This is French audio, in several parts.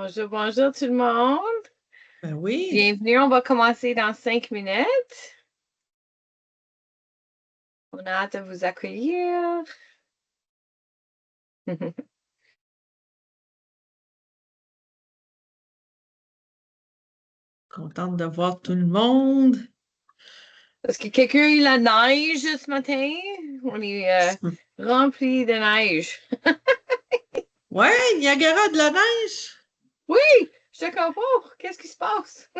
Bonjour, bonjour tout le monde. Ben oui. Bienvenue, on va commencer dans 5 minutes. On a hâte de vous accueillir. Contente de voir tout le monde. Est-ce que quelqu'un a eu la neige ce matin? On est rempli de neige. Ouais, Niagara de la neige. Oui, je te comprends. Qu'est-ce qui se passe?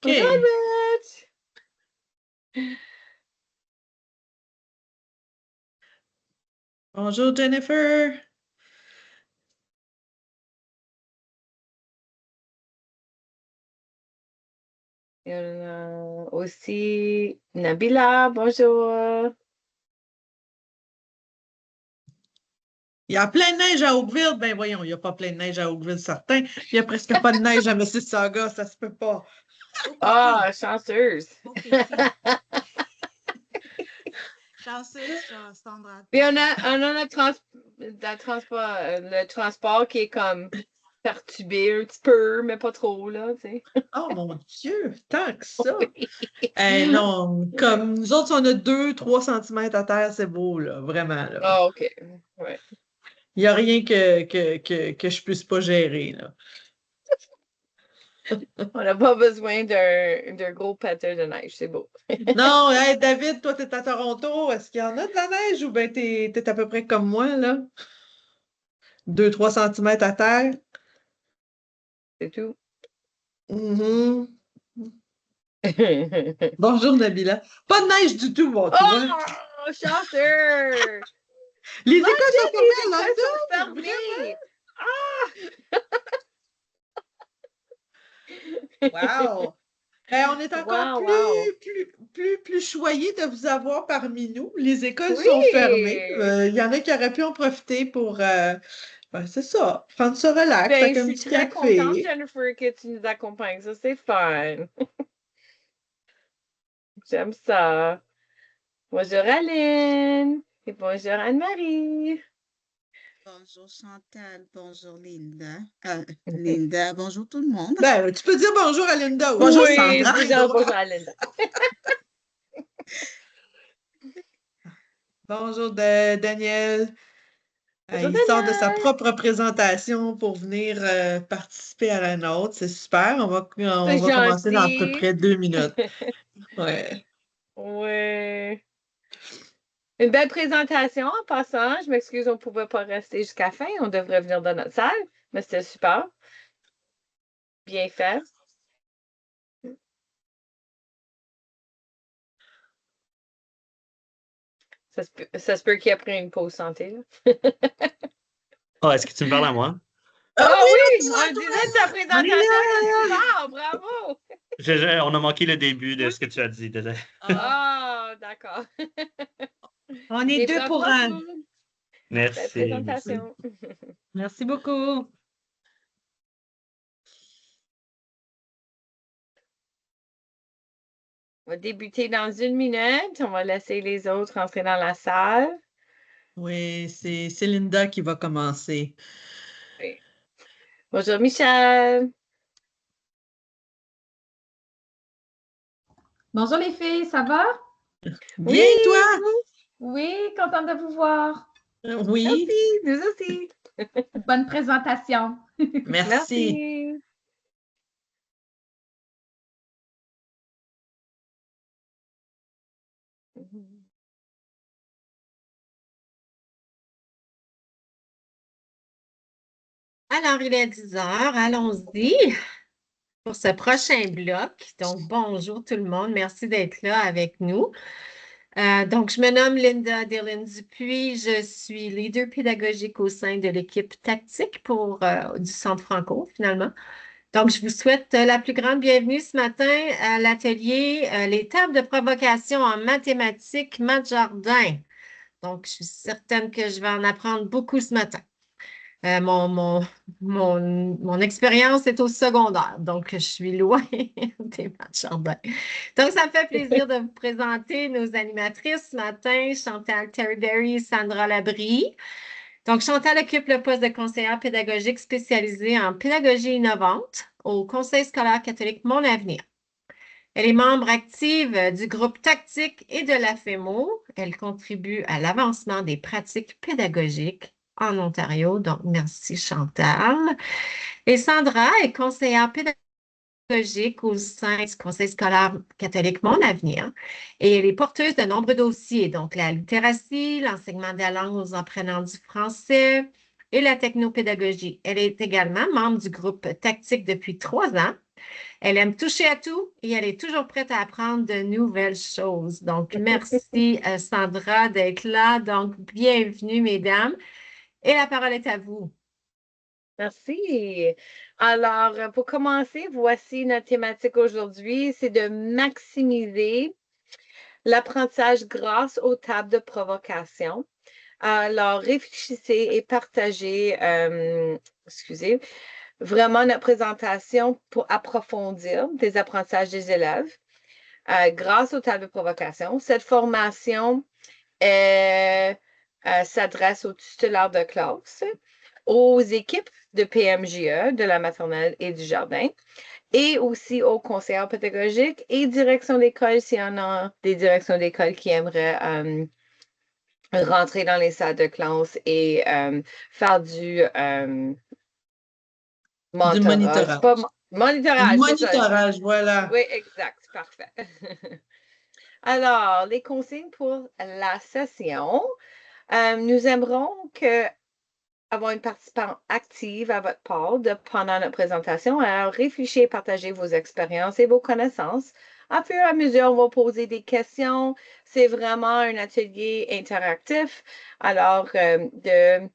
Bonjour, OK. Albert. Bonjour, Jennifer. Il y en a aussi Nabila, bonjour. Il y a plein de neige à Oakville. Ben voyons, il n'y a pas plein de neige à Oakville, certain. Il n'y a presque pas de neige à Mississauga, ça se peut pas. Ah, chanceuse. Chanceuse, Sandra. Puis on a le transport qui est comme perturbé un petit peu, mais pas trop, là, tu sais. Oh mon Dieu, tant que ça. Oui. Non, comme nous autres, on a 2-3 centimètres à terre, c'est beau, là, vraiment. Là. Ah, OK. Ouais. Il n'y a rien que je puisse pas gérer, là. On n'a pas besoin d'un gros pâteur de neige, c'est beau. Non, hey, David, toi, tu es à Toronto. Est-ce qu'il y en a de la neige ou bien tu es à peu près comme moi, là? 2-3 centimètres à terre? C'est tout. Mhm. Bonjour, Nabila. Pas de neige du tout, bon, tu vois. Oh, chanteur! Les Mon écoles Dieu, sont fermées les à écoles sont London, fermées! vraiment? Wow! Ben, on est encore Wow, wow. plus choyés de vous avoir parmi nous. Les écoles sont fermées. Oui! Il y en a qui auraient pu en profiter pour, ben, c'est ça, prendre ça relax Ben, avec je un suis petit très contente, café. Jennifer, que tu nous accompagnes. Ça, c'est fun. J'aime ça. Bonjour Aline. Et bonjour Anne-Marie. Bonjour Chantal, bonjour Linda. Linda, bonjour tout le monde. Ben, tu peux dire bonjour à Linda aussi. Bonjour Oui, Sandra. déjà, bonjour Aline. Bonjour Daniel. Bonjour Il sort de sa Daniel. propre présentation pour venir participer à la nôtre. C'est super. On C'est va commencer dans à peu gentil. près 2 minutes. Ouais. Oui. Une belle présentation en passant. Je m'excuse, on ne pouvait pas rester jusqu'à la fin. On devrait venir dans notre salle, mais c'était super. Bien fait. Ça se peut qu'il a pris une pause santé. Là. Oh, est-ce que tu me parles à moi? Ah Ah oui, oui, on on est disait là, que ta on est présentation était là. super. Bravo. On a manqué le début de ce que tu as dit. Désolé. Ah, d'accord. On est Et deux bravo pour à un. vous. Belle Merci, merci. présentation. Merci beaucoup. On va débuter dans 1 minute. On va laisser les autres entrer dans la salle. Oui, c'est Linda qui va commencer. Oui. Bonjour Michel. Bonjour les filles, ça va? Bien, Oui, toi? Oui, contente de vous voir. Oui, merci, nous aussi. Bonne présentation. merci. Merci. Alors, il est 10 heures, allons-y pour ce prochain bloc. Donc, bonjour tout le monde, merci d'être là avec nous. Donc, je me nomme Linda Dillon Dupuis, je suis leader pédagogique au sein de l'équipe tactique du Centre Franco, finalement. Donc, je vous souhaite la plus grande bienvenue ce matin à l'atelier Les tables de provocation en mathématiques, Math Jardin. Donc, je suis certaine que je vais en apprendre beaucoup ce matin. Mon expérience est au secondaire, donc je suis loin des matchs jardins. Donc, ça me fait plaisir de vous présenter nos animatrices ce matin, Chantal Terryberry et Sandra Labrie. Donc, Chantal occupe le poste de conseillère pédagogique spécialisée en pédagogie innovante au Conseil scolaire catholique Mon Avenir. Elle est membre active du groupe tactique et de la FEMO. Elle contribue à l'avancement des pratiques pédagogiques en Ontario. Donc, merci Chantal. Et Sandra est conseillère pédagogique au sein du Conseil scolaire catholique Mon Avenir et elle est porteuse de nombreux dossiers, donc la littératie, l'enseignement de la langue aux apprenants du français et la technopédagogie. Elle est également membre du groupe tactique depuis 3 ans. Elle aime toucher à tout et elle est toujours prête à apprendre de nouvelles choses. Donc, merci Sandra d'être là. Donc, bienvenue, mesdames. Et la parole est à vous. Merci. Alors, pour commencer, voici notre thématique aujourd'hui, c'est de maximiser l'apprentissage grâce aux tables de provocation. Alors, réfléchissez et partagez, vraiment notre présentation pour approfondir des apprentissages des élèves grâce aux tables de provocation. Cette formation s'adresse aux titulaires de classe, aux équipes de PMJE, de la maternelle et du jardin, et aussi aux conseillers pédagogiques et direction d'école, s'il y en a des directions d'école qui aimeraient rentrer dans les salles de classe et faire du monitorage. Monitorage. Monitorage, voilà. Oui, exact. Parfait. Alors, les consignes pour la session. Nous aimerons avoir une participante active à votre part pendant notre présentation. Alors, réfléchissez et partagez vos expériences et vos connaissances. À fur et à mesure, on va poser des questions. C'est vraiment un atelier interactif. Alors, de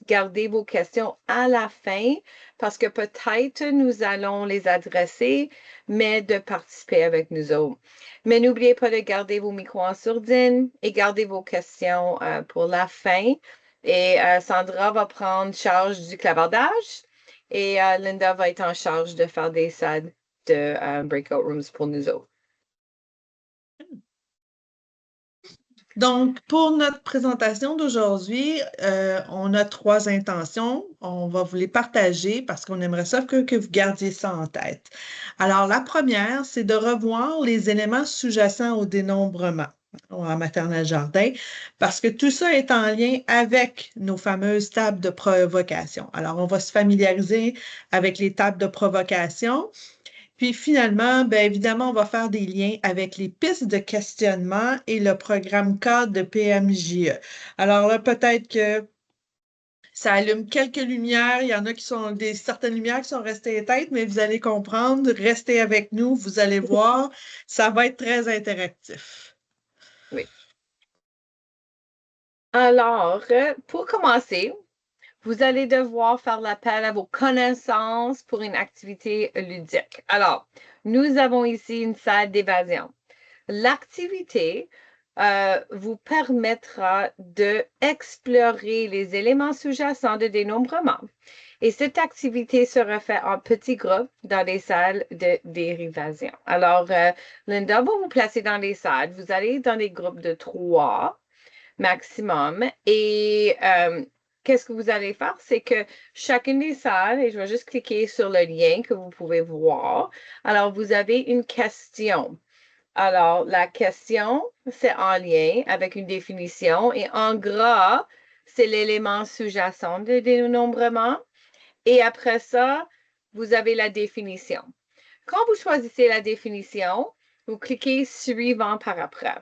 garder vos questions à la fin parce que peut-être nous allons les adresser, mais de participer avec nous autres. Mais n'oubliez pas de garder vos micros en sourdine et gardez vos questions pour la fin. Et Sandra va prendre charge du clavardage et Linda va être en charge de faire des salles de breakout rooms pour nous autres. Donc, pour notre présentation d'aujourd'hui, on a 3 intentions. On va vous les partager parce qu'on aimerait ça que vous gardiez ça en tête. Alors, la première, c'est de revoir les éléments sous-jacents au dénombrement en maternelle jardin parce que tout ça est en lien avec nos fameuses tables de provocation. Alors, on va se familiariser avec les tables de provocation. Puis finalement, bien évidemment, on va faire des liens avec les pistes de questionnement et le programme cadre de PMJE. Alors là, peut-être que ça allume quelques lumières. Il y en a qui sont certaines lumières qui sont restées éteintes, mais vous allez comprendre. Restez avec nous, vous allez voir. Ça va être très interactif. Oui. Alors, pour commencer, vous allez devoir faire l'appel à vos connaissances pour une activité ludique. Alors, nous avons ici une salle d'évasion. L'activité vous permettra d'explorer les éléments sous-jacents de dénombrement. Et cette activité sera faite en petits groupes dans les salles de dérivation. Alors, Linda va vous placer dans les salles. Vous allez dans des groupes de 3 maximum. Et qu'est-ce que vous allez faire? C'est que chacune des salles, et je vais juste cliquer sur le lien que vous pouvez voir. Alors, vous avez une question. Alors, la question, c'est en lien avec une définition. Et en gras, c'est l'élément sous-jacent de dénombrement. Et après ça, vous avez la définition. Quand vous choisissez la définition, vous cliquez suivant par après.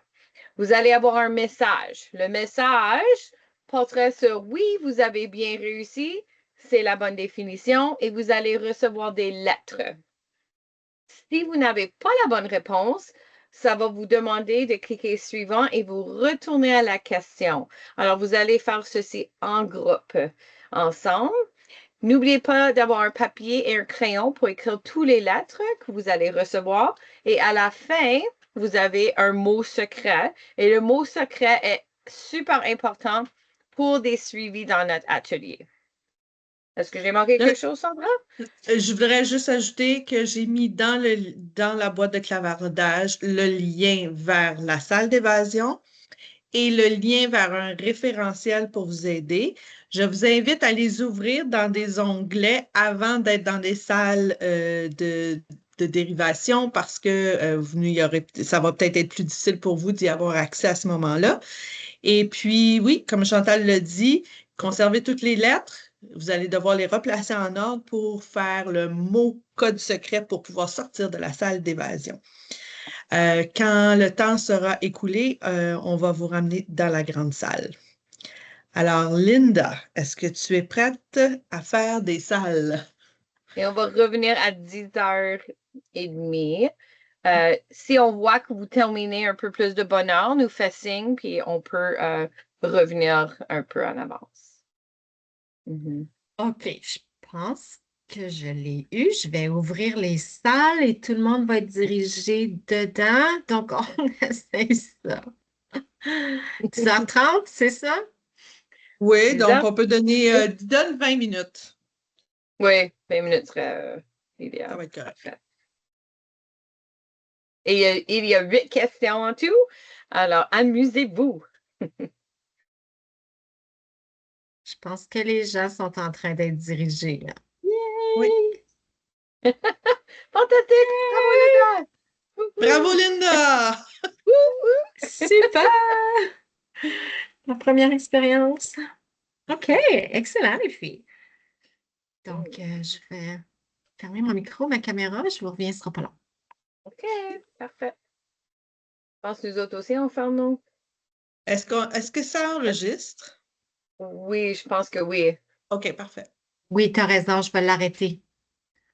Vous allez avoir un message. Le message porterait sur oui, vous avez bien réussi, c'est la bonne définition et vous allez recevoir des lettres. Si vous n'avez pas la bonne réponse, ça va vous demander de cliquer suivant et vous retourner à la question. Alors, vous allez faire ceci en groupe, ensemble. N'oubliez pas d'avoir un papier et un crayon pour écrire toutes les lettres que vous allez recevoir. Et à la fin, vous avez un mot secret. Et le mot secret est super important pour des suivis dans notre atelier. Est-ce que j'ai manqué quelque chose, Sandra? Je voudrais juste ajouter que j'ai mis dans la boîte de clavardage le lien vers la salle d'évasion et le lien vers un référentiel pour vous aider. Je vous invite à les ouvrir dans des onglets avant d'être dans des salles de dérivation parce que ça va peut-être être plus difficile pour vous d'y avoir accès à ce moment-là. Et puis, oui, comme Chantal l'a dit, conservez toutes les lettres. Vous allez devoir les replacer en ordre pour faire le mot code secret pour pouvoir sortir de la salle d'évasion. Quand le temps sera écoulé, on va vous ramener dans la grande salle. Alors, Linda, est-ce que tu es prête à faire des salles? Et on va revenir à 10h30. Si on voit que vous terminez un peu plus de bonne heure, nous fait signe, puis on peut revenir un peu en avance. OK, je pense que je l'ai eu. Je vais ouvrir les salles et tout le monde va être dirigé dedans. Donc, on essaye ça. 10h30, c'est ça? Oui, donc 10h? on peut donne 20 minutes. Oui, 20 minutes serait Ça idéal. va être correct. Parfait. Et il y a 8 questions en tout. Alors, amusez-vous. Je pense que les gens sont en train d'être dirigés, là. Oui. Fantastique! Bravo, Linda! Bravo, Linda! Super! Ma première expérience. OK, excellent, les filles. Donc, je vais fermer mon micro, ma caméra. Je vous reviens, ce sera pas long. OK, parfait. Je pense que nous autres aussi, on ferme nos... Est-ce que ça enregistre? Oui, je pense que oui. OK, parfait. Oui, tu as raison, je vais l'arrêter.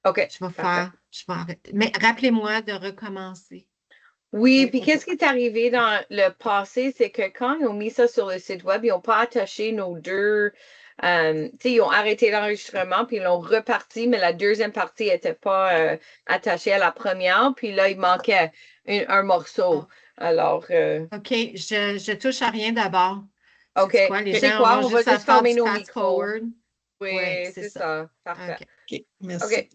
OK, Je vais parfait. je vais arrêter. Mais rappelez-moi de recommencer. Oui, Oui, puis on qu'est-ce qui est arrivé dans le passé, c'est que quand ils ont mis ça sur le site web, ils n'ont pas attaché nos deux. Tu sais, ils ont arrêté l'enregistrement, puis ils l'ont reparti, mais la deuxième partie n'était pas attachée à la première, puis là, il manquait un morceau. Alors, OK, je touche à rien d'abord. OK. C'est quoi? Les Tu sais gens quoi? auront On va juste à juste faire fermer du nos micros. fast-forward. Oui, Oui, c'est c'est ça. ça. Parfait. OK. OK, merci. OK.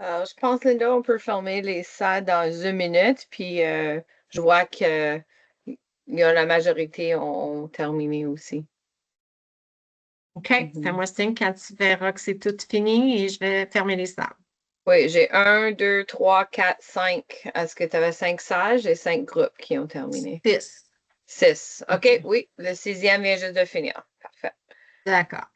Alors, je pense, Linda, on peut fermer les salles dans 1 minute, puis je vois que la majorité ont terminé aussi. OK, fais-moi signe quand tu verras que c'est tout fini et je vais fermer les salles. Oui, j'ai 1, 2, 3, 4, 5. Est-ce que tu avais 5 salles? J'ai 5 groupes qui ont terminé. 6. 6. OK, OK. oui, le 6e vient juste de finir. Parfait. D'accord.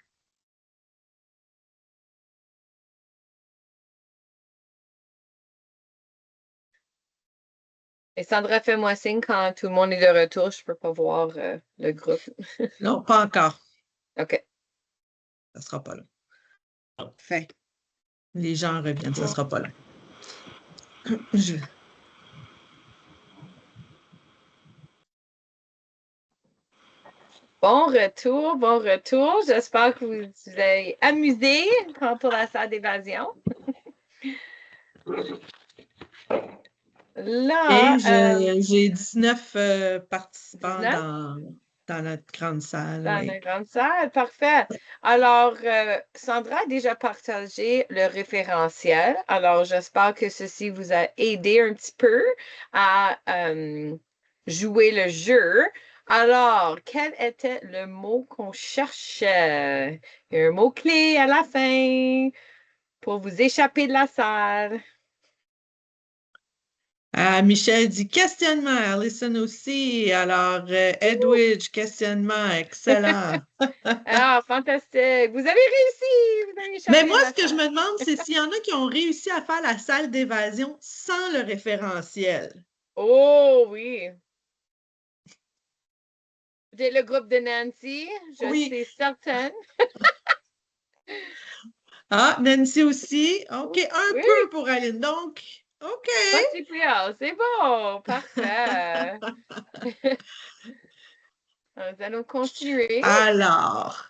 Et Sandra, fais-moi signe quand tout le monde est de retour. Je ne peux pas voir le groupe. Non, pas encore. OK. Ça ne sera pas long. Fait. Les gens reviennent, ça ne sera pas long. Je- Bon retour, bon retour. J'espère que vous vous avez amusé pour la salle d'évasion. Là, Et j'ai 19 participants 19 dans notre grande salle. dans Oui. la grande salle. Parfait. Alors, Sandra a déjà partagé le référentiel. Alors, j'espère que ceci vous a aidé un petit peu à jouer le jeu. Alors, quel était le mot qu'on cherchait? Il y a un mot-clé à la fin pour vous échapper de la salle. Ah, Michel dit questionnement. Alison aussi. Alors, Edwidge, questionnement. Excellent. Ah, fantastique! Vous avez réussi! Vous avez échappé Mais de moi, la ce que je salle. me demande, c'est s'il y en a qui ont réussi à faire la salle d'évasion sans le référentiel. Oh oui! J'ai le groupe de Nancy, je Oui. suis certaine. Ah, Nancy aussi. OK, un Oui, peu pour Aline. Donc, OK. pas si pire, c'est bon, parfait. Nous allons continuer. Alors,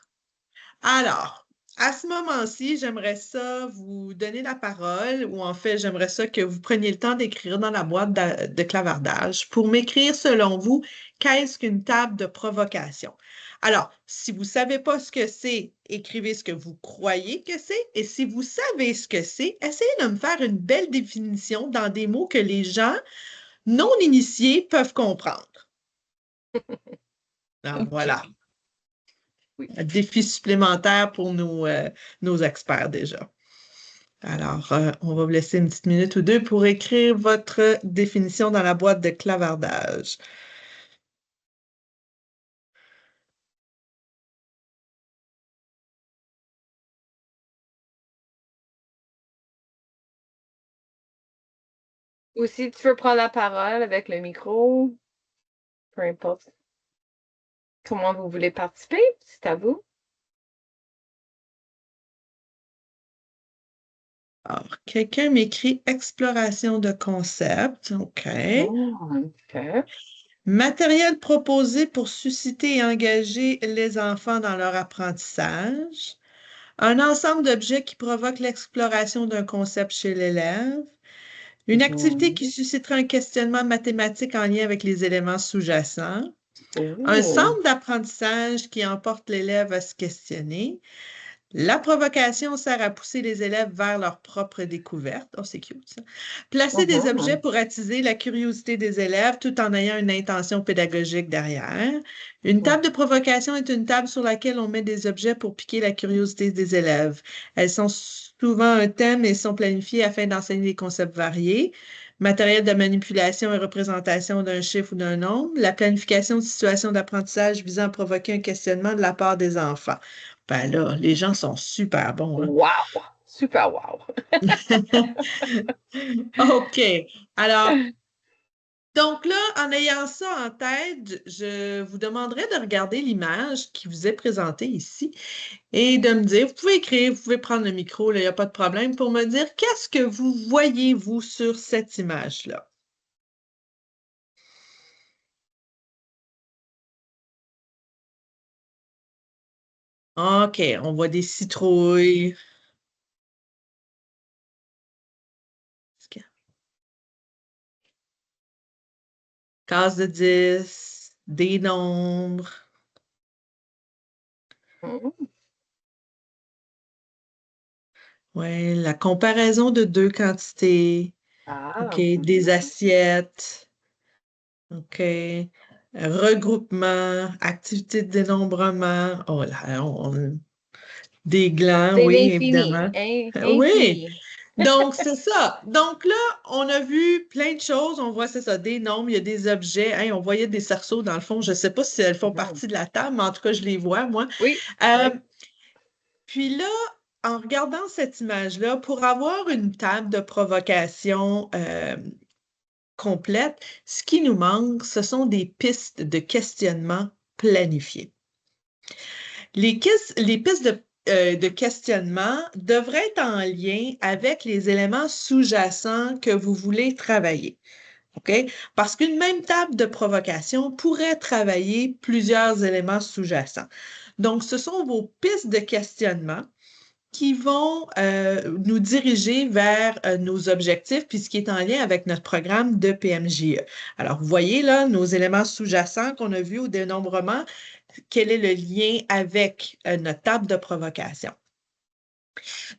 à ce moment-ci, j'aimerais ça vous donner la parole, ou en fait, j'aimerais ça que vous preniez le temps d'écrire dans la boîte de clavardage pour m'écrire, selon vous, qu'est-ce qu'une table de provocation? Alors, si vous ne savez pas ce que c'est, écrivez ce que vous croyez que c'est, et si vous savez ce que c'est, essayez de me faire une belle définition dans des mots que les gens non initiés peuvent comprendre. Alors, OK. voilà. Oui. Un défi supplémentaire pour nos experts déjà. Alors, on va vous laisser une petite minute ou deux pour écrire votre définition dans la boîte de clavardage. Ou si tu veux prendre la parole avec le micro, peu importe comment vous voulez participer, c'est à vous. Alors, quelqu'un m'écrit exploration de concept. OK. OK. Matériel proposé pour susciter et engager les enfants dans leur apprentissage. Un ensemble d'objets qui provoque l'exploration d'un concept chez l'élève. Une activité qui suscitera un questionnement mathématique en lien avec les éléments sous-jacents. Un centre d'apprentissage qui emporte l'élève à se questionner. La provocation sert à pousser les élèves vers leur propre découverte. Oh, c'est cute, ça. Placer des objets pour attiser la curiosité des élèves tout en ayant une intention pédagogique derrière. Une table de provocation est une table sur laquelle on met des objets pour piquer la curiosité des élèves. Elles sont souvent un thème et sont planifiées afin d'enseigner des concepts variés. Matériel de manipulation et représentation d'un chiffre ou d'un nombre. La planification de situations d'apprentissage visant à provoquer un questionnement de la part des enfants. Ben là, les gens sont super bons, hein? Wow! Super wow! OK. Alors, donc là, en ayant ça en tête, je vous demanderai de regarder l'image qui vous est présentée ici et de me dire, vous pouvez écrire, vous pouvez prendre le micro, il n'y a pas de problème, pour me dire qu'est-ce que vous voyez, vous, sur cette image-là. OK, on voit des citrouilles. Case de 10, des nombres. Ouais, la comparaison de deux quantités. OK, des assiettes. OK. Regroupement, activité de dénombrement. Oh là, des glands, C'est oui, l'infini, évidemment. Oui, infini. donc c'est ça. Donc là, on a vu plein de choses. On voit, c'est ça, des nombres, il y a des objets. Hein, on voyait des cerceaux dans le fond. Je ne sais pas si elles font Mhm. partie de la table, mais en tout cas, je les vois, moi. Oui, Euh, oui. Puis là, en regardant cette image-là, pour avoir une table de provocation complète, ce qui nous manque, ce sont des pistes de questionnement planifiées. Les pistes de questionnement devraient être en lien avec les éléments sous-jacents que vous voulez travailler. OK? Parce qu'une même table de provocation pourrait travailler plusieurs éléments sous-jacents. Donc, ce sont vos pistes de questionnement qui vont nous diriger vers nos objectifs, puis ce qui est en lien avec notre programme de PMJE. Alors, vous voyez là, nos éléments sous-jacents qu'on a vus au dénombrement, quel est le lien avec notre table de provocation.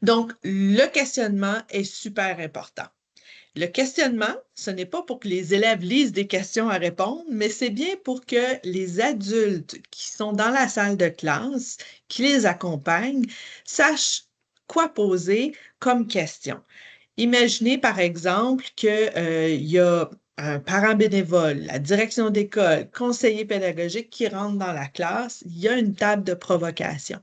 Donc, le questionnement est super important. Le questionnement, ce n'est pas pour que les élèves lisent des questions à répondre, mais c'est bien pour que les adultes qui sont dans la salle de classe, qui les accompagnent, sachent quoi poser comme question. Imaginez par exemple qu'il y a un parent bénévole, la direction d'école, conseiller pédagogique qui rentre dans la classe, il y a une table de provocation.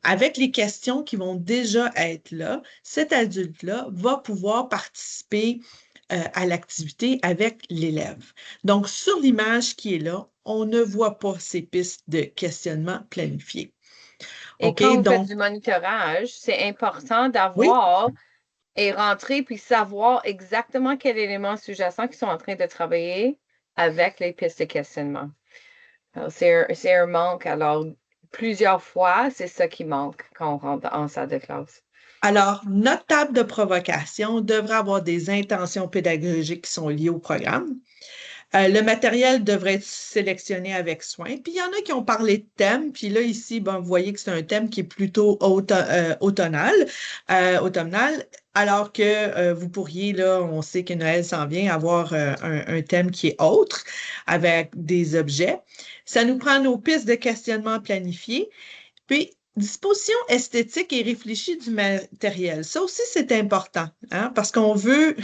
Avec les questions qui vont déjà être là, cet adulte-là va pouvoir participer à l'activité avec l'élève. Donc, sur l'image qui est là, on ne voit pas ces pistes de questionnement planifiées. Et OK? quand vous faites Donc, du monitorage, c'est important oui, d'avoir et rentrer puis savoir exactement quels éléments sous-jacents qui sont en train de travailler avec les pistes de questionnement. Alors, c'est un manque. Alors, plusieurs fois, c'est ça qui manque quand on rentre en salle de classe. alors, notre table de provocation devrait avoir des intentions pédagogiques qui sont liées au programme. Le matériel devrait être sélectionné avec soin. Puis il y en a qui ont parlé de thème. Puis là, ici, bon, vous voyez que c'est un thème qui est plutôt automnal, alors que vous pourriez, là, on sait que Noël s'en vient, avoir un thème qui est autre, avec des objets. Ça nous prend nos pistes de questionnement planifiées. Puis, disposition esthétique et réfléchie du matériel. Ça aussi, c'est important, hein, parce qu'on veut,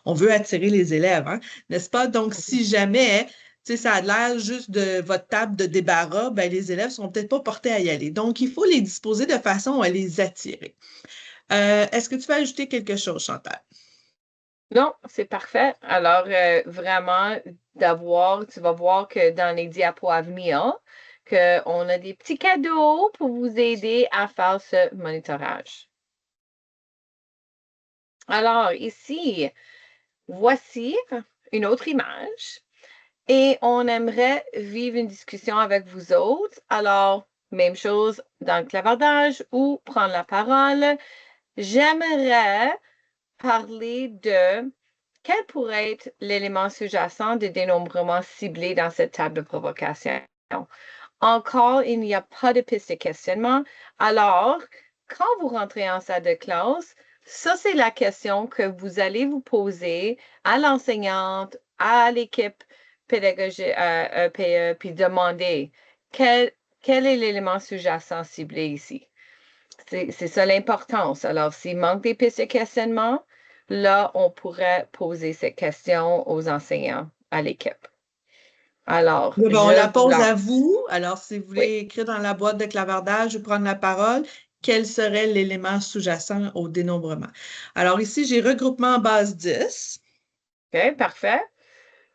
on veut attirer les élèves, hein, n'est-ce pas? Donc, si jamais, tu sais, ça a l'air juste de votre table de débarras, ben, les élèves ne seront peut-être pas portés à y aller. Donc, il faut les disposer de façon à les attirer. Est-ce que tu veux ajouter quelque chose, Chantal? Non, c'est parfait. Alors, vraiment, tu vas voir que dans les diapos à venir, qu'on a des petits cadeaux pour vous aider à faire ce monitorage. Alors, ici, voici une autre image et on aimerait vivre une discussion avec vous autres. Alors, même chose dans le clavardage ou prendre la parole. J'aimerais parler de quel pourrait être l'élément sous-jacent de dénombrement ciblé dans cette table de provocation. Encore, il n'y a pas de piste de questionnement. Alors, quand vous rentrez en salle de classe, ça, c'est la question que vous allez vous poser à l'enseignante, à l'équipe pédagogique, PE, puis demander quel est l'élément sous-jacent ciblé ici. C'est ça l'importance. Alors, s'il manque des pistes de questionnement, là, on pourrait poser cette question aux enseignants, à l'équipe. Alors, Bon, on la je vous pose à lance. vous. Alors, si vous Oui. voulez écrire dans la boîte de clavardage ou prendre la parole, quel serait l'élément sous-jacent au dénombrement? Alors, ici, j'ai regroupement en base 10. OK, parfait.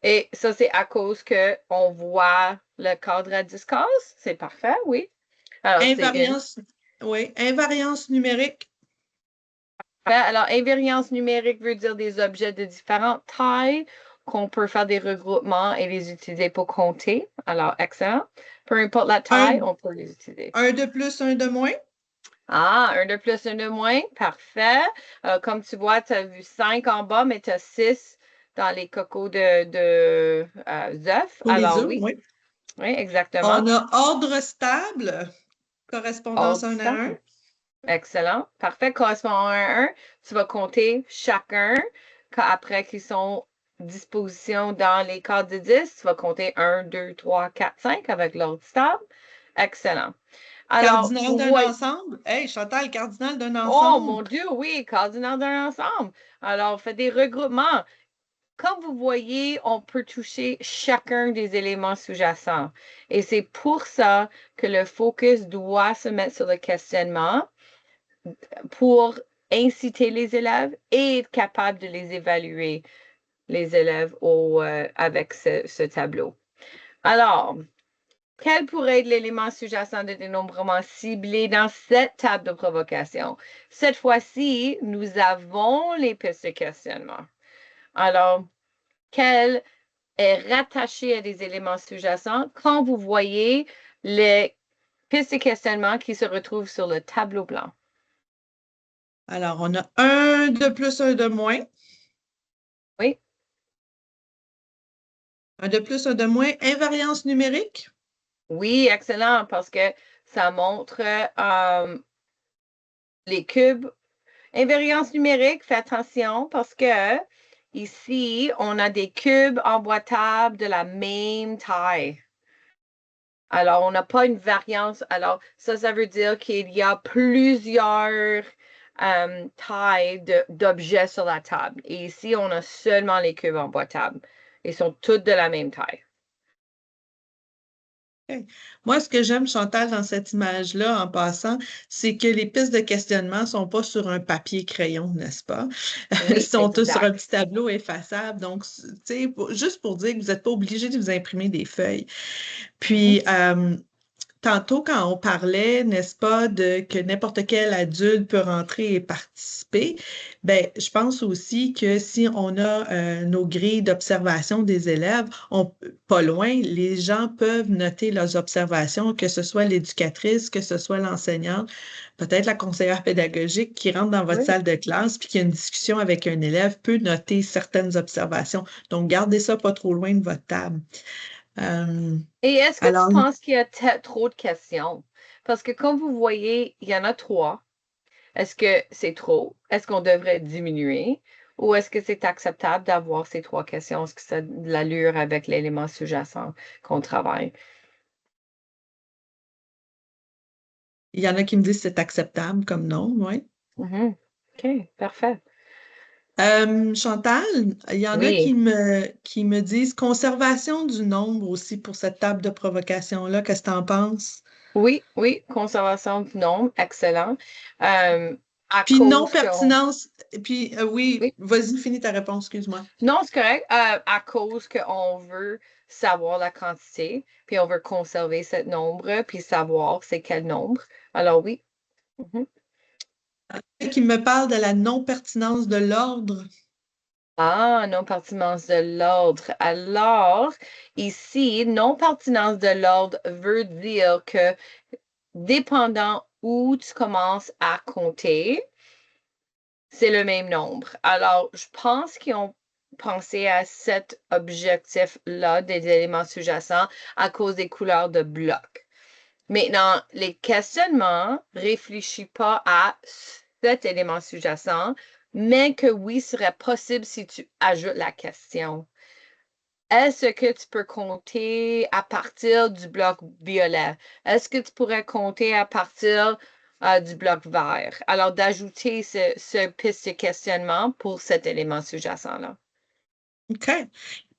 Et ça, c'est à cause qu'on voit le cadre à 10 cases. C'est parfait, oui. Alors, c'est une. Invariance, oui, invariance numérique. Alors, invariance numérique veut dire des objets de différentes tailles qu'on peut faire des regroupements et les utiliser pour compter. Alors, excellent. Peu importe la taille, on peut les utiliser. Un de plus, un de moins. Ah, un de plus, un de moins. Parfait. Comme tu vois, tu as vu 5 en bas, mais tu as 6 dans les cocos de œufs. Pour les Alors, œufs, oui. oui. Oui, exactement. On a ordre stable, correspondance Ordre 1 à 1. stable. Excellent. Parfait. Correspondant 1, 1. Tu vas compter chacun. Après qu'ils sont disposition dans les cadres de 10, tu vas compter 1, 2, 3, 4, 5 avec l'ordre stable. Excellent. Alors, Cardinal vous d'un voyez. ensemble? Hey, Chantal, cardinal d'un Oh ensemble. mon Dieu, oui, cardinal d'un ensemble. Alors, faites des regroupements. Comme vous voyez, on peut toucher chacun des éléments sous-jacents. Et c'est pour ça que le focus doit se mettre sur le questionnement pour inciter les élèves et être capable de les évaluer, les élèves, avec ce tableau. Alors, quel pourrait être l'élément sous-jacent de dénombrement ciblé dans cette table de provocation? Cette fois-ci, nous avons les pistes de questionnement. Alors, quel est rattaché à des éléments sous-jacents quand vous voyez les pistes de questionnement qui se retrouvent sur le tableau blanc? Alors, on a un de plus, un de moins. Oui. Un de plus, un de moins. Invariance numérique. Oui, excellent, parce que ça montre les cubes. Invariance numérique, fais attention parce que ici, on a des cubes emboîtables de la même taille. Alors, on n'a pas une variance. Alors, ça veut dire qu'il y a plusieurs tailles d'objets sur la table. Et ici, on a seulement les cubes emboîtables. Ils sont tous de la même taille. Okay. Moi, ce que j'aime, Chantal, dans cette image-là, en passant, c'est que les pistes de questionnement ne sont pas sur un papier crayon, n'est-ce pas? Oui, Ils sont tous sur un exact. petit tableau effaçable. Donc, tu sais, juste pour dire que vous n'êtes pas obligé de vous imprimer des feuilles. Puis, tantôt, quand on parlait, n'est-ce pas, de que n'importe quel adulte peut rentrer et participer, ben, je pense aussi que si on a nos grilles d'observation des élèves, pas loin, les gens peuvent noter leurs observations, que ce soit l'éducatrice, que ce soit l'enseignante, peut-être la conseillère pédagogique qui rentre dans votre Oui. salle de classe puis qui a une discussion avec un élève peut noter certaines observations. Donc, gardez ça pas trop loin de votre table. Et est-ce que Alors, tu penses qu'il y a trop de questions? Parce que comme vous voyez, il y en a 3. Est-ce que c'est trop? Est-ce qu'on devrait diminuer? Ou est-ce que c'est acceptable d'avoir ces 3 questions? Est-ce que ça a de l'allure avec l'élément sous-jacent qu'on travaille? il y en a qui me disent que c'est acceptable comme nom, oui. OK, parfait. Chantal, il y en a Oui, qui me disent conservation du nombre aussi pour cette table de provocation-là. Qu'est-ce que tu en penses? oui, oui, conservation du nombre, excellent. À Puis non cause qu'on... pertinence, puis oui, Oui, vas-y, finis ta réponse, excuse-moi. non, c'est correct. À cause qu'on veut savoir la quantité, puis on veut conserver ce nombre, puis savoir c'est quel nombre. Alors oui. Mhm. Qui me parle de la non-pertinence de l'ordre. Ah, non-pertinence de l'ordre. Alors, ici, non-pertinence de l'ordre veut dire que dépendant où tu commences à compter, c'est le même nombre. Alors, je pense qu'ils ont pensé à cet objectif-là des éléments sous-jacents à cause des couleurs de bloc. Maintenant, les questionnements ne réfléchissent pas à cet élément sous-jacent, mais que oui, serait possible si tu ajoutes la question. Est-ce que tu peux compter à partir du bloc violet? Est-ce que tu pourrais compter à partir du bloc vert? Alors, d'ajouter ce piste de questionnement pour cet élément sous-jacent-là. OK.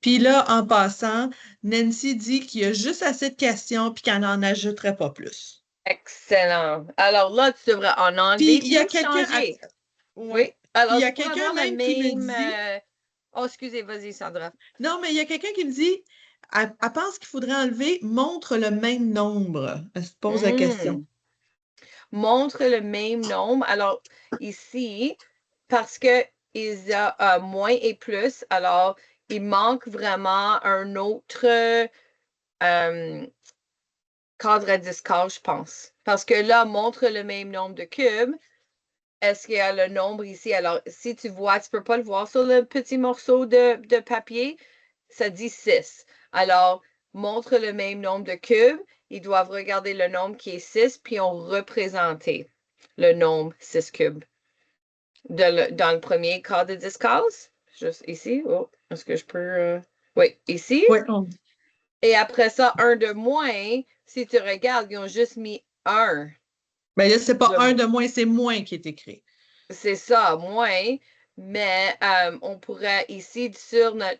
Puis là, en passant, Nancy dit qu'il y a juste assez de questions puis qu'elle n'en ajouterait pas plus. Excellent. Alors là, tu devrais en Puis enlever il y a ou quelqu'un, changer. ouais. Oui. Puis il Alors, y a tu pourrais quelqu'un avoir le même qui me même... dit, Oh, excusez, vas-y, Sandra. non, mais il y a quelqu'un qui me dit, elle pense qu'il faudrait enlever montre le même nombre. Elle se pose la question. Montre le même nombre. Alors, ici, parce qu'il y a moins et plus, alors, il manque vraiment un autre cadre à discard, je pense. Parce que là, montre le même nombre de cubes. Est-ce qu'il y a le nombre ici? Alors, si tu vois, tu ne peux pas le voir sur le petit morceau de papier, ça dit 6. Alors, montre le même nombre de cubes. Ils doivent regarder le nombre qui est 6, puis on représenter. le nombre 6 cubes. Dans le premier quart de 10 cases, juste ici. Oh, est-ce que je peux... Oui, ici. Oui, Et après ça, un de moins, si tu regardes, ils ont juste mis 1. mais là, c'est pas de un de moins, c'est moins qui est écrit. C'est ça, moins. Mais on pourrait ici, sur nos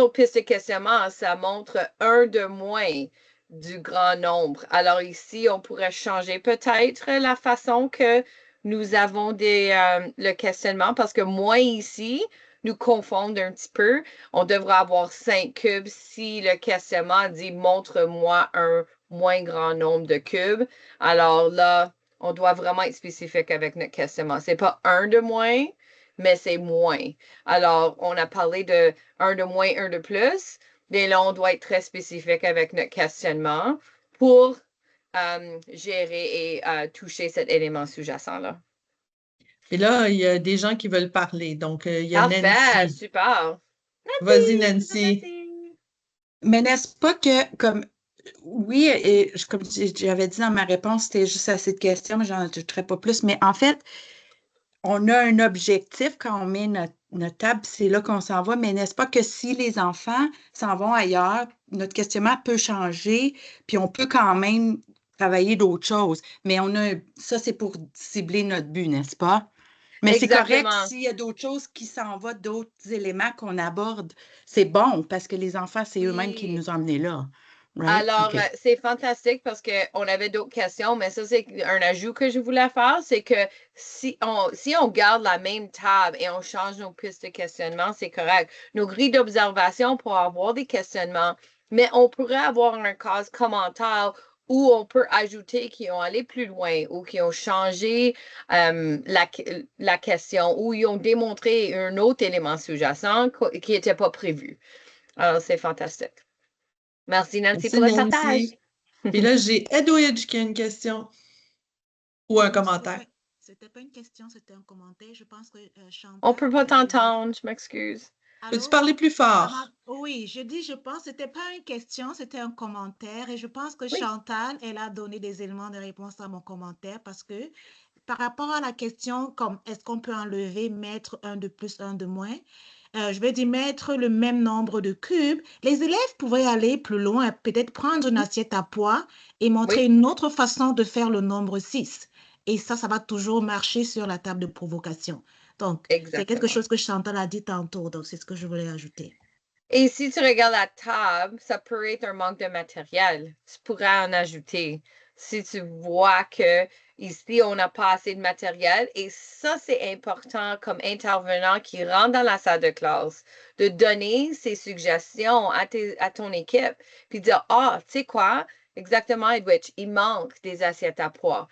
pistes de questionnement, ça montre un de moins du grand nombre. Alors ici, on pourrait changer peut-être la façon que nous avons le questionnement parce que moins ici nous confondent un petit peu. On devrait avoir 5 cubes si le questionnement dit montre-moi un moins grand nombre de cubes. Alors là, on doit vraiment être spécifique avec notre questionnement. C'est pas un de moins, mais c'est moins. Alors, on a parlé de un de moins, un de plus. Mais là, on doit être très spécifique avec notre questionnement pour gérer et toucher cet élément sous-jacent-là. Et là, il y a des gens qui veulent parler. Donc, il y a Parfait, Nancy. super. Vas-y, Nancy, Nancy. Mais n'est-ce pas que, comme, oui, et comme j'avais dit dans ma réponse, c'était juste assez de questions, mais j'en ajouterai pas plus. Mais en fait, on a un objectif quand on met notre table, c'est là qu'on s'en va. Mais n'est-ce pas que si les enfants s'en vont ailleurs, notre questionnement peut changer, puis on peut quand même travailler d'autres choses. Mais ça, c'est pour cibler notre but, n'est-ce pas? Mais c'est correct Exactement. s'il y a d'autres choses qui s'en vont, d'autres éléments qu'on aborde. C'est bon parce que les enfants, c'est eux-mêmes qui Oui. nous ont amenés là. Right? Alors, OK. c'est fantastique parce qu'on avait d'autres questions, mais ça, c'est un ajout que je voulais faire, c'est que si on garde la même table et on change nos pistes de questionnement, c'est correct. Nos grilles d'observation pour avoir des questionnements, mais on pourrait avoir un case commentaire où on peut ajouter qu'ils ont allé plus loin ou qu'ils ont changé la question ou ils ont démontré un autre élément sous-jacent qui n'était pas prévu. Alors, c'est fantastique. Merci Nancy Merci, pour le partage. Nancy. Et là, j'ai Edwidge qui a une question ou un commentaire. C'était pas une question, c'était un commentaire. Je pense que Chantal. On peut pas t'entendre, je m'excuse. Peux-tu Allô? parler plus fort? Oui, je pense, c'était pas une question, c'était un commentaire. Et je pense que Oui. Chantal, elle a donné des éléments de réponse à mon commentaire parce que par rapport à la question, comme est-ce qu'on peut enlever, mettre un de plus, un de moins, je vais dire mettre le même nombre de cubes, les élèves pourraient aller plus loin, peut-être prendre une assiette à poids et montrer Oui, une autre façon de faire le nombre 6. Et ça va toujours marcher sur la table de provocation. Donc, c'est quelque exactement. chose que Chantal a dit tantôt, donc c'est ce que je voulais ajouter. Et si tu regardes la table, ça peut être un manque de matériel. Tu pourrais en ajouter. Si tu vois que ici, on n'a pas assez de matériel, et ça, c'est important comme intervenant qui rentre dans la salle de classe, de donner ses suggestions à ton équipe, puis dire, ah, tu sais quoi, exactement, Edwidge, il manque des assiettes à poids.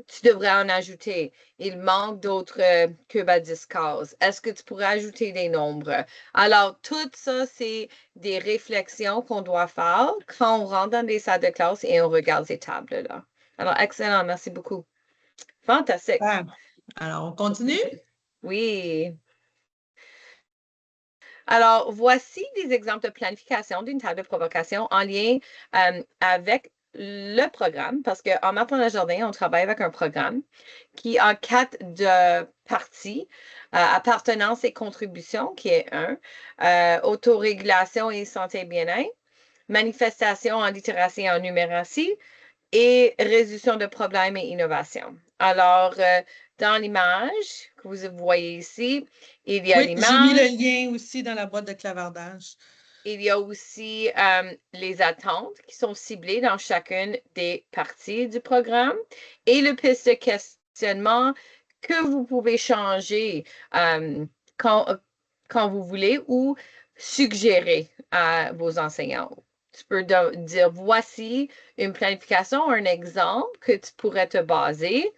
Tu devrais en ajouter. Il manque d'autres cubes à 10 cases. Est-ce que tu pourrais ajouter des nombres? Alors, tout ça, c'est des réflexions qu'on doit faire quand on rentre dans des salles de classe et on regarde ces tables-là. Alors, excellent. Merci beaucoup. Fantastique. Super. Alors, on continue? Oui. Alors, voici des exemples de planification d'une table de provocation en lien avec le programme, parce qu'en Martin Jardin, on travaille avec un programme qui a 4 parties. Appartenance et contribution, qui est 1. Autorégulation et santé et bien-être. Manifestation en littératie et en numératie. Et résolution de problèmes et innovation. Alors, dans l'image que vous voyez ici, il y a Oui, j'ai mis le l'image. lien aussi dans la boîte de clavardage. Il y a aussi les attentes qui sont ciblées dans chacune des parties du programme et le piste de questionnement que vous pouvez changer quand vous voulez ou suggérer à vos enseignants. Tu peux dire, voici une planification, un exemple que tu pourrais te baser.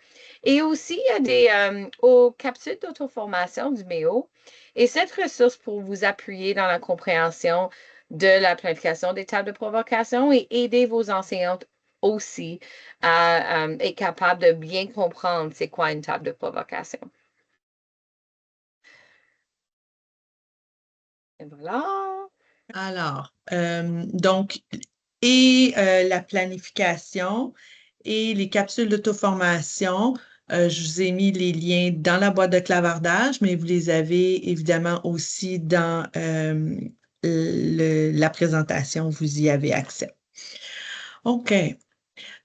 Et aussi, il y a aux capsules d'auto-formation du MEO. Et cette ressource pour vous appuyer dans la compréhension de la planification des tables de provocation et aider vos enseignantes aussi à être capables de bien comprendre c'est quoi une table de provocation. Et voilà. Alors, donc, et la planification et les capsules d'auto-formation. Je vous ai mis les liens dans la boîte de clavardage, mais vous les avez évidemment aussi dans la présentation, vous y avez accès. OK.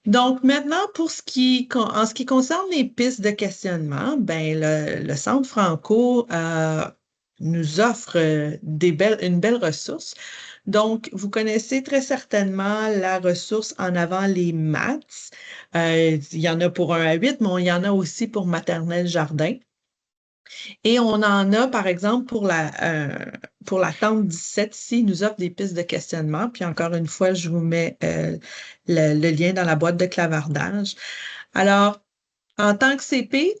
Donc maintenant, en ce qui concerne les pistes de questionnement, ben le Centre Franco nous offre une belle ressource. Donc, vous connaissez très certainement la ressource en avant les maths. Il y en a pour 1 à 8, mais il y en a aussi pour maternelle jardin. Et on en a, par exemple, pour la tente 17 ici, il nous offre des pistes de questionnement. Puis encore une fois, je vous mets le lien dans la boîte de clavardage. Alors, en tant que CP,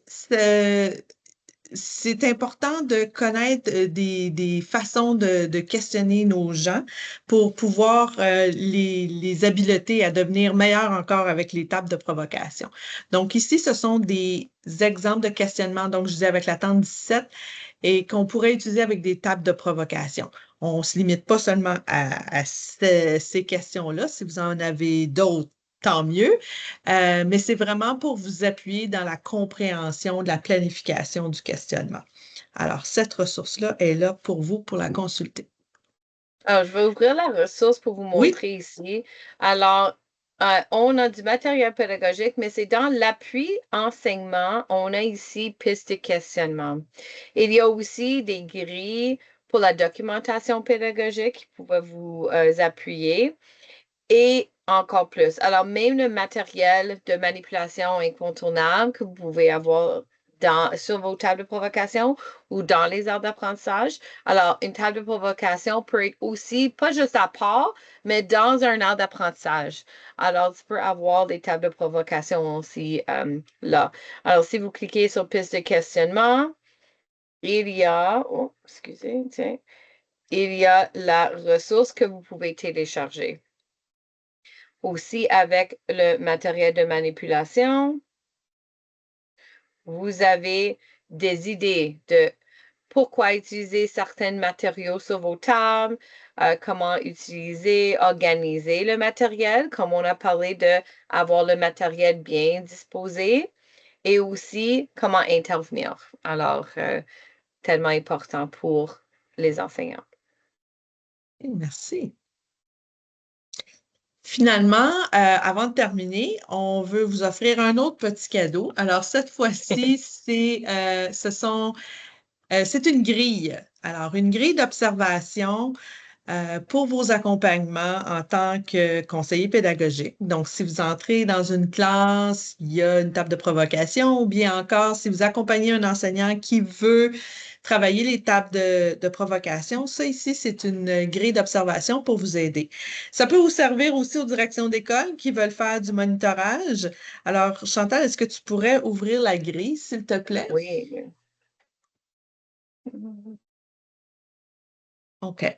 c'est important de connaître des façons de questionner nos gens pour pouvoir les habiliter à devenir meilleurs encore avec les tables de provocation. Donc ici, ce sont des exemples de questionnement, donc je disais avec la tente 17, et qu'on pourrait utiliser avec des tables de provocation. On ne se limite pas seulement à ces questions-là. Si vous en avez d'autres, tant mieux, mais c'est vraiment pour vous appuyer dans la compréhension de la planification du questionnement. Alors, cette ressource-là est là pour vous, pour la consulter. Alors, je vais ouvrir la ressource pour vous Oui. montrer ici. Alors, on a du matériel pédagogique, mais c'est dans l'appui enseignement. On a ici piste de questionnement. Il y a aussi des grilles pour la documentation pédagogique qui pourraient vous appuyer. Et encore plus. Alors, même le matériel de manipulation incontournable que vous pouvez avoir sur vos tables de provocation ou dans les heures d'apprentissage. Alors, une table de provocation peut être aussi, pas juste à part, mais dans un heure d'apprentissage. Alors, tu peux avoir des tables de provocation aussi là. Alors, si vous cliquez sur piste de questionnement, il y a, excusez, tiens, il y a la ressource que vous pouvez télécharger. Aussi avec le matériel de manipulation, vous avez des idées de pourquoi utiliser certains matériaux sur vos tables, comment utiliser, organiser le matériel, comme on a parlé d'avoir le matériel bien disposé, et aussi comment intervenir. Alors, tellement important pour les enseignants. Merci. Finalement, avant de terminer, on veut vous offrir un autre petit cadeau. Alors, cette fois-ci, c'est une grille. Alors, une grille d'observation pour vos accompagnements en tant que conseiller pédagogique. Donc, si vous entrez dans une classe, il y a une table de provocation, ou bien encore, si vous accompagnez un enseignant qui veut travailler les tables de provocation, ça ici, c'est une grille d'observation pour vous aider. Ça peut vous servir aussi aux directions d'école qui veulent faire du monitorage. Alors, Chantal, est-ce que tu pourrais ouvrir la grille, s'il te plaît? Oui. OK.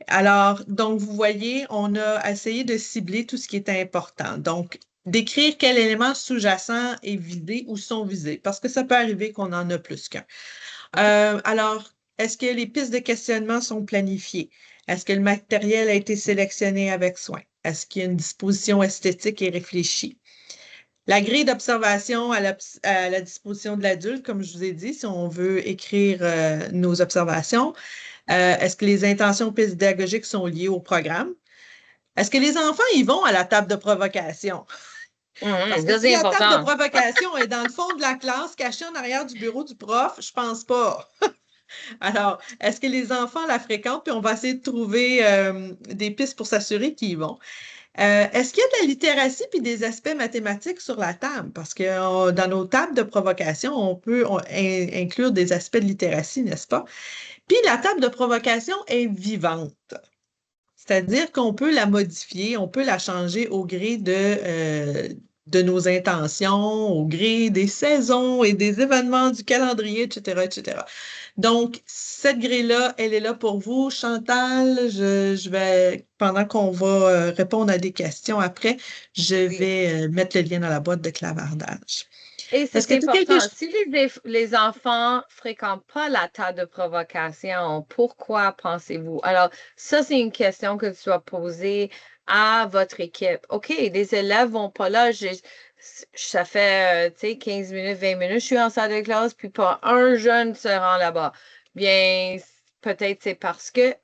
Alors, donc, vous voyez, on a essayé de cibler tout ce qui est important. Donc, décrire quel élément sous-jacent est visé ou sont visés, parce que ça peut arriver qu'on en a plus qu'un. Alors, est-ce que les pistes de questionnement sont planifiées? Est-ce que le matériel a été sélectionné avec soin? Est-ce qu'il y a une disposition esthétique et réfléchie? La grille d'observation à la disposition de l'adulte, comme je vous ai dit, si on veut écrire nos observations. Est-ce que les intentions pédagogiques sont liées au programme? Est-ce que les enfants y vont à la table de provocation? Parce que si la table de provocation est dans le fond de la classe, cachée en arrière du bureau du prof, je pense pas. Alors, est-ce que les enfants la fréquentent? Puis on va essayer de trouver des pistes pour s'assurer qu'ils y vont. Est-ce qu'il y a de la littératie puis des aspects mathématiques sur la table? Parce que dans nos tables de provocation, on peut inclure des aspects de littératie, n'est-ce pas? Puis la table de provocation est vivante. C'est-à-dire qu'on peut la modifier, on peut la changer au gré de nos intentions, au gré des saisons et des événements du calendrier, etc., etc. Donc, cette grille-là, elle est là pour vous. Chantal, je vais, pendant qu'on va répondre à des questions après, je vais mettre le lien dans la boîte de clavardage. Et c'est important. Si les enfants ne fréquentent pas la table de provocation, pourquoi pensez-vous? Alors, ça, c'est une question que tu dois poser à votre équipe. OK, les élèves ne vont pas là. ça fait, 15 minutes, 20 minutes, je suis en salle de classe, puis pas un jeune se rend là-bas. Bien, peut-être c'est parce que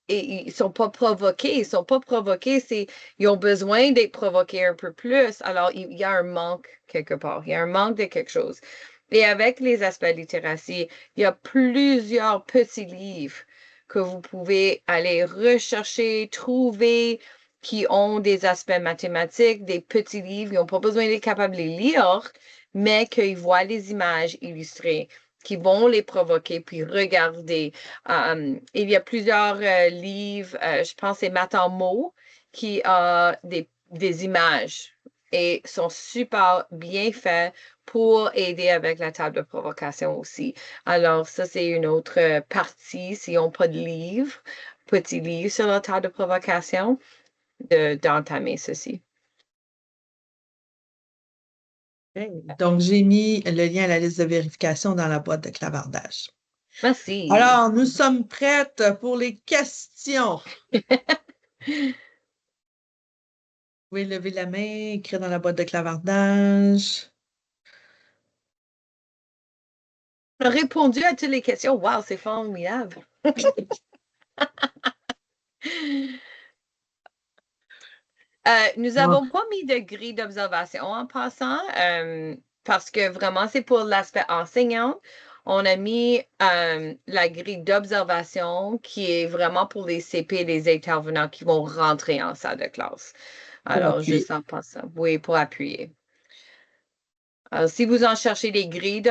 ils ne sont pas provoqués. Ils ne sont pas provoqués, ils ont besoin d'être provoqués un peu plus. Alors, il y a un manque quelque part. Il y a un manque de quelque chose. Et avec les aspects littératie, il y a plusieurs petits livres que vous pouvez aller rechercher, trouver, qui ont des aspects mathématiques, des petits livres. Ils n'ont pas besoin d'être capables de les lire, mais qu'ils voient les images illustrées, qui vont les provoquer, puis regarder. Il y a plusieurs livres, je pense que c'est Math en mots, qui a des images et sont super bien faits pour aider avec la table de provocation aussi. Alors, ça, c'est une autre partie, s'ils n'ont pas de livre, petit livre sur la table de provocation, d'entamer ceci. Donc, j'ai mis le lien à la liste de vérification dans la boîte de clavardage. Merci. Alors, nous sommes prêtes pour les questions. Vous pouvez lever la main, écrire dans la boîte de clavardage. On a répondu à toutes les questions. Wow, c'est formidable. Nous n'avons pas mis de grille d'observation en passant parce que vraiment, c'est pour l'aspect enseignant. On a mis la grille d'observation qui est vraiment pour les CP et les intervenants qui vont rentrer en salle de classe. Alors, juste en passant. Oui, pour appuyer. Alors, si vous en cherchez des grilles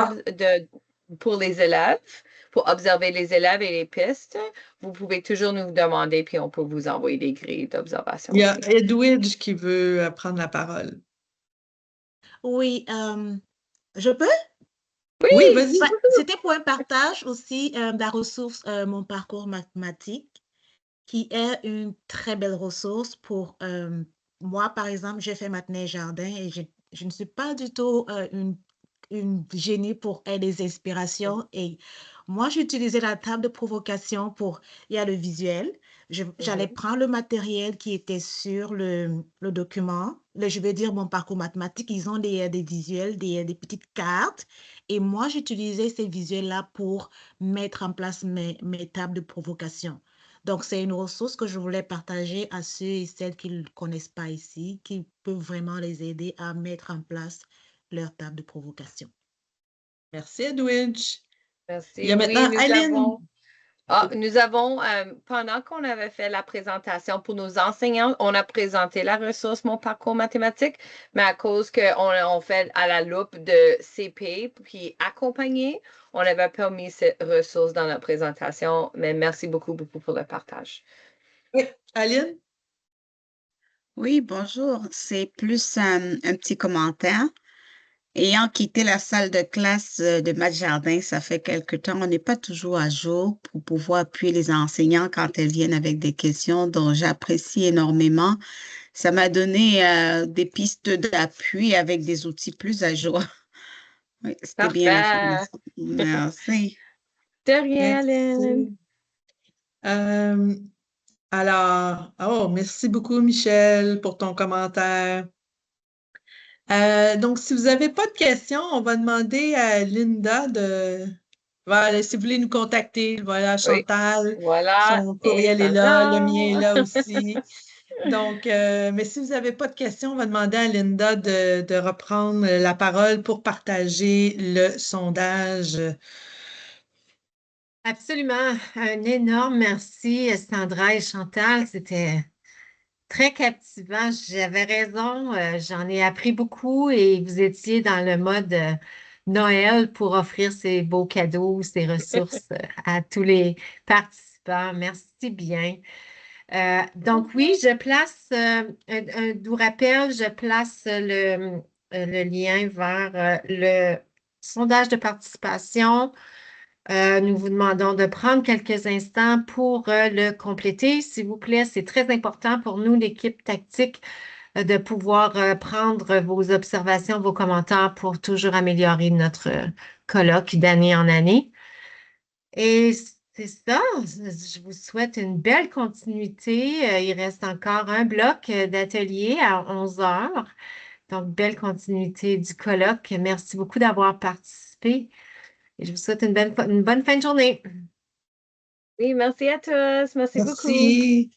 pour les élèves, pour observer les élèves et les pistes, vous pouvez toujours nous demander, puis on peut vous envoyer des grilles d'observation. Il y a Edwidge qui veut prendre la parole. Oui, je peux? Oui, vas-y. Ouais, c'était pour un partage aussi de la ressource Mon parcours mathématique, qui est une très belle ressource pour moi, par exemple, j'ai fait maternelle jardin et je ne suis pas du tout une génie pour les inspirations. Et moi, j'utilisais la table de provocation il y a le visuel. J'allais prendre le matériel qui était sur le document. Je vais dire mon parcours mathématique. Ils ont des visuels, des petites cartes. Et moi, j'utilisais ces visuels-là pour mettre en place mes tables de provocation. Donc, c'est une ressource que je voulais partager à ceux et celles qui ne connaissent pas ici, qui peuvent vraiment les aider à mettre en place leur table de provocation. Merci, Edwidge. Merci. Il y a maintenant Aline. Nous avons, pendant qu'on avait fait la présentation pour nos enseignants, on a présenté la ressource Mon parcours mathématique, mais à cause qu'on fait à la loupe de CP puis accompagné, on n'avait pas mis cette ressource dans la présentation, mais merci beaucoup, beaucoup pour le partage. Oui, Aline? Oui, bonjour. C'est plus un petit commentaire. Ayant quitté la salle de classe de Math Jardin, ça fait quelque temps, on n'est pas toujours à jour pour pouvoir appuyer les enseignants quand elles viennent avec des questions, dont j'apprécie énormément. Ça m'a donné des pistes d'appui avec des outils plus à jour. Oui, c'était bien l'information. Merci. De rien, Aline. Alors, merci beaucoup, Michel, pour ton commentaire. Donc, si vous n'avez pas de questions, on va demander à Linda Voilà, si vous voulez nous contacter, voilà, Chantal, Voilà. son courriel est là, le mien est là aussi. Donc, mais si vous n'avez pas de questions, on va demander à Linda de reprendre la parole pour partager le sondage. Absolument. Un énorme merci, Sandra et Chantal. C'était très captivant. J'avais raison. J'en ai appris beaucoup et vous étiez dans le mode Noël pour offrir ces beaux cadeaux, ces ressources à tous les participants. Merci bien. Donc oui, je place un doux rappel, je place le lien vers le sondage de participation. Nous vous demandons de prendre quelques instants pour le compléter, s'il vous plaît. C'est très important pour nous, l'équipe tactique, de pouvoir prendre vos observations, vos commentaires pour toujours améliorer notre colloque d'année en année. Et c'est ça, je vous souhaite une belle continuité. Il reste encore un bloc d'atelier à 11 heures. Donc, belle continuité du colloque. Merci beaucoup d'avoir participé et je vous souhaite une bonne fin de journée. Oui, merci à tous. Merci beaucoup. Merci.